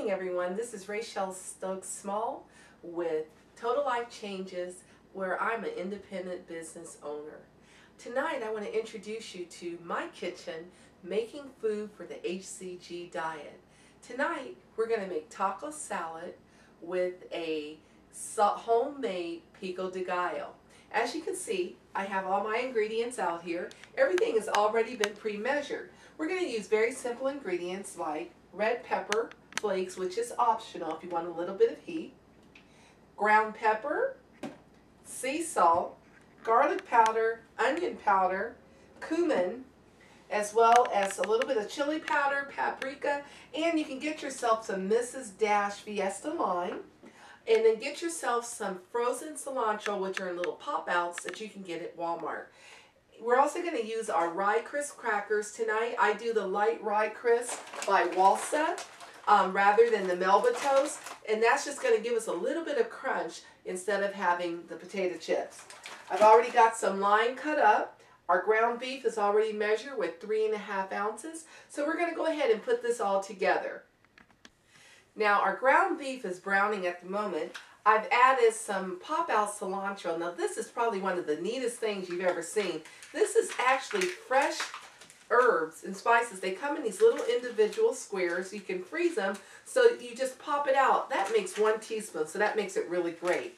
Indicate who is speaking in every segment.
Speaker 1: morning, everyone. This is Raychel Stokes Small with Total Life Changes, where I'm an independent business owner. Tonight, I want to introduce you to my kitchen, making food for the HCG diet. Tonight, we're going to make taco salad with a homemade Pico de Gayo. As you can see, I have all my ingredients out here. Everything has already been pre-measured. We're going to use very simple ingredients like red pepper flakes, which is optional if you want a little bit of heat, ground pepper, sea salt, garlic powder, onion powder, cumin, as well as a little bit of chili powder, paprika, and you can get yourself some Mrs. Dash Fiesta lime, and then get yourself some frozen cilantro, which are in little pop-outs that you can get at Walmart. We're also going to use our rye crisp crackers tonight. I do the light rye crisp by Walsa rather than the Melba toast, and that's just going to give us a little bit of crunch instead of having the potato chips. I've already got some lime cut up. Our ground beef is already measured with 3½ ounces, so we're going to go ahead and put this all together. Now our ground beef is browning at the moment. I've added some pop-out cilantro. Now this is probably one of the neatest things you've ever seen. This is actually fresh herbs and spices. They come in these little individual squares. You can freeze them, so you just pop it out. That makes 1 teaspoon, so that makes it really great.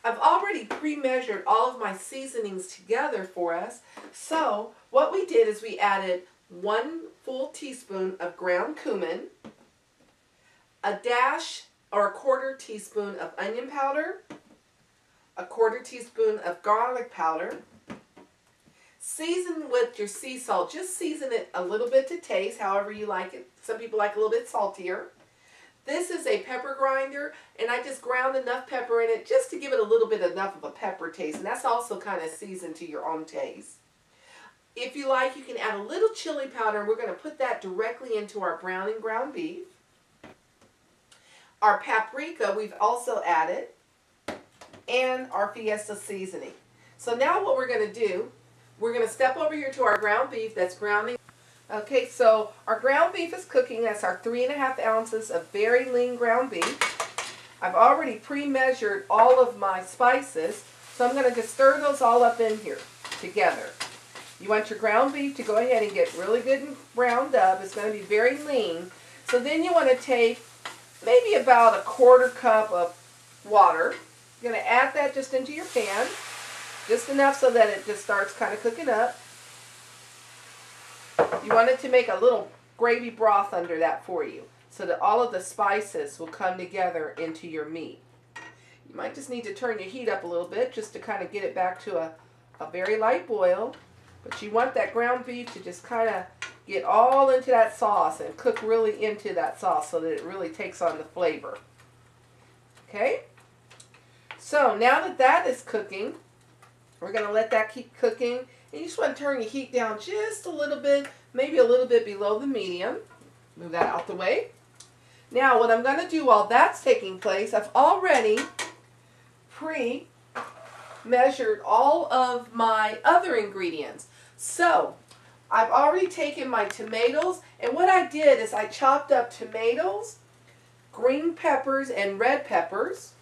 Speaker 1: I've already pre-measured all of my seasonings together for us. So what we did is we added 1 full teaspoon of ground cumin, a dash or 1/4 teaspoon of onion powder, a 1/4 teaspoon of garlic powder. Season with your sea salt. Just season it a little bit to taste, however you like it. Some people like a little bit saltier. This is a pepper grinder, and I just ground enough pepper in it just to give it a little bit enough of a pepper taste, and that's also kind of seasoned to your own taste. If you like, you can add a little chili powder, and we're going to put that directly into our browning ground beef. Our paprika we've also added, and our Fiesta seasoning. So now what we're going to do, we're going to step over here to our ground beef that's browning. Okay, so our ground beef is cooking. That's our 3½ ounces of very lean ground beef. I've already pre-measured all of my spices, so I'm going to just stir those all up in here together. You want your ground beef to go ahead and get really good and browned up. It's going to be very lean. So then you want to take maybe about a 1/4 cup of water. You're going to add that just into your pan, just enough so that it just starts kind of cooking up. You want it to make a little gravy broth under that for you, so that all of the spices will come together into your meat. You might just need to turn your heat up a little bit just to kind of get it back to a very light boil. But you want that ground beef to just kind of get all into that sauce and cook really into that sauce so that it really takes on the flavor. Okay? So now that that is cooking, we're going to let that keep cooking. And you just want to turn your heat down just a little bit, maybe a little bit below the medium. Move that out the way. Now what I'm going to do while that's taking place, I've already pre-measured all of my other ingredients. So I've already taken my tomatoes, and what I did is I chopped up tomatoes, green peppers and red peppers,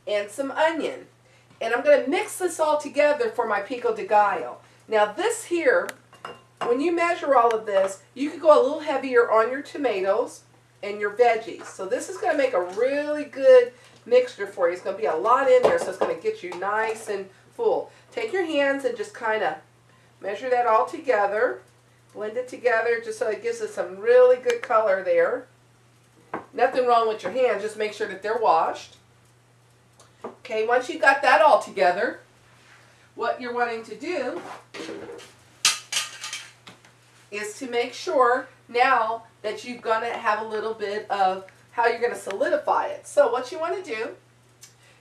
Speaker 1: and some onion. And I'm going to mix this all together for my Pico de Gayo. Now this here, when you measure all of this, you could go a little heavier on your tomatoes and your veggies. So this is going to make a really good mixture for you. It's going to be a lot in there, so it's going to get you nice and full. Take your hands and just kind of measure that all together. Blend it together just so it gives us some really good color there. Nothing wrong with your hands, just make sure that they're washed. Okay, once you've got that all together, what you're wanting to do is to make sure now that you're going to have a little bit of how you're going to solidify it. So what you want to do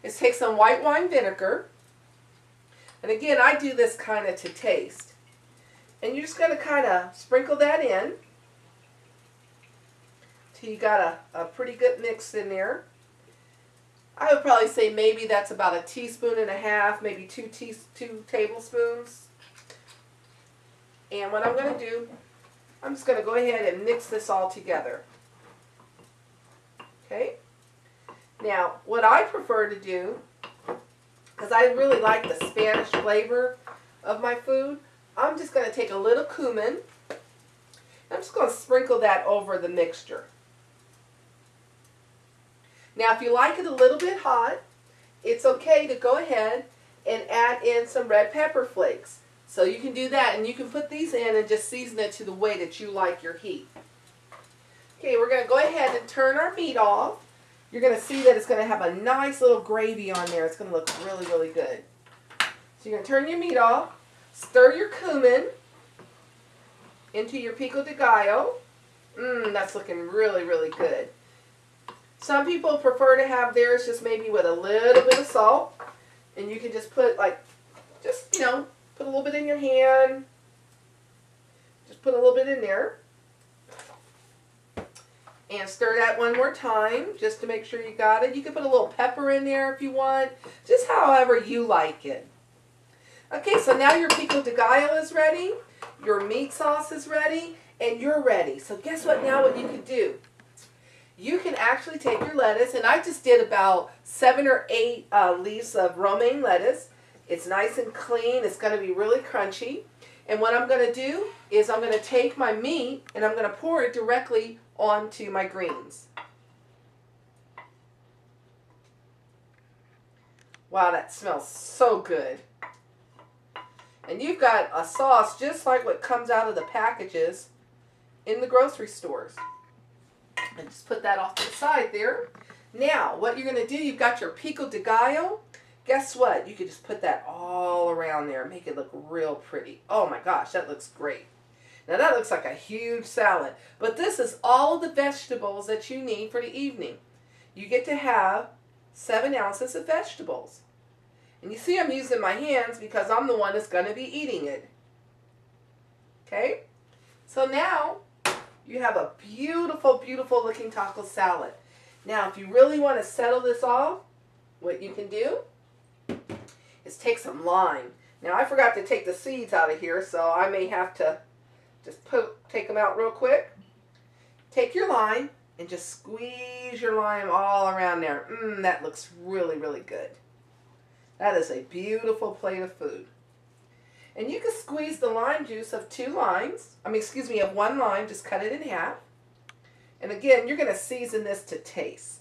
Speaker 1: is take some white wine vinegar, and again I do this kind of to taste, and you're just going to kind of sprinkle that in till you got a pretty good mix in there. I would probably say maybe that's about 1.5 teaspoons, maybe 2 tablespoons. And what I'm going to do, I'm just going to go ahead and mix this all together. Okay? Now, what I prefer to do, because I really like the Spanish flavor of my food, I'm just going to take a little cumin. I'm just going to sprinkle that over the mixture. Now, if you like it a little bit hot, it's okay to go ahead and add in some red pepper flakes. So you can do that, and you can put these in and just season it to the way that you like your heat. Okay, we're going to go ahead and turn our meat off. You're going to see that it's going to have a nice little gravy on there. It's going to look really, really good. So you're going to turn your meat off, stir your cumin into your Pico de Gayo. That's looking really, really good. Some people prefer to have theirs just maybe with a little bit of salt. And you can just put put a little bit in your hand. Just put a little bit in there. And stir that one more time just to make sure you got it. You can put a little pepper in there if you want. Just however you like it. Okay, so now your Pico de Gallo is ready. Your meat sauce is ready. And you're ready. So guess what now what you can do? You can actually take your lettuce, and I just did about 7 or 8 leaves of romaine lettuce. It's nice and clean. It's going to be really crunchy. And what I'm going to do is I'm going to take my meat and I'm going to pour it directly onto my greens. Wow, that smells so good. And you've got a sauce just like what comes out of the packages in the grocery stores. And just put that off to the side there. Now, what you're going to do, you've got your Pico de Gayo. Guess what? You could just put that all around there and make it look real pretty. Oh my gosh, that looks great. Now that looks like a huge salad. But this is all of the vegetables that you need for the evening. You get to have 7 ounces of vegetables. And you see I'm using my hands because I'm the one that's going to be eating it. Okay? So now you have a beautiful, beautiful looking taco salad. Now, if you really want to settle this off, what you can do is take some lime. Now, I forgot to take the seeds out of here, so I may have to just take them out real quick. Take your lime and just squeeze your lime all around there. That looks really, really good. That is a beautiful plate of food. And you can squeeze the lime juice of 1 lime, just cut it in half. And again, you're going to season this to taste.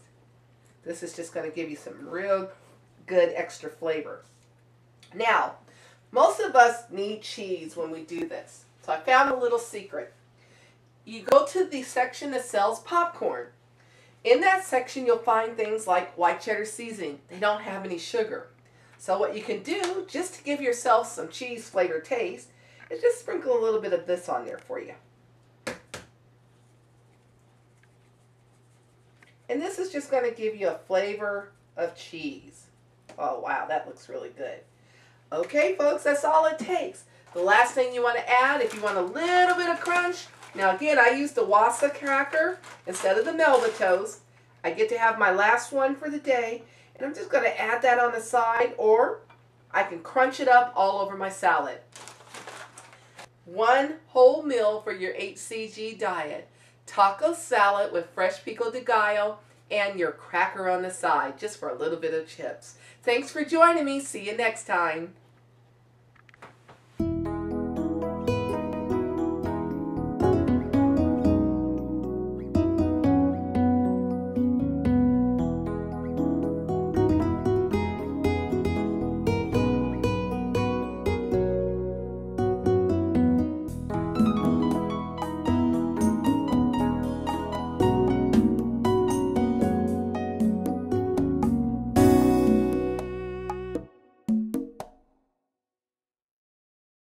Speaker 1: This is just going to give you some real good extra flavor. Now, most of us need cheese when we do this. So I found a little secret. You go to the section that sells popcorn. In that section, you'll find things like white cheddar seasoning. They don't have any sugar. So what you can do, just to give yourself some cheese flavor taste, is just sprinkle a little bit of this on there for you. And this is just going to give you a flavor of cheese. Oh wow, that looks really good. Okay folks, that's all it takes. The last thing you want to add, if you want a little bit of crunch, now again I used the Wasa cracker instead of the Melba toast. I get to have my last one for the day. And I'm just going to add that on the side, or I can crunch it up all over my salad. One whole meal for your HCG diet. Taco salad with fresh Pico de Gallo and your cracker on the side, just for a little bit of chips. Thanks for joining me. See you next time.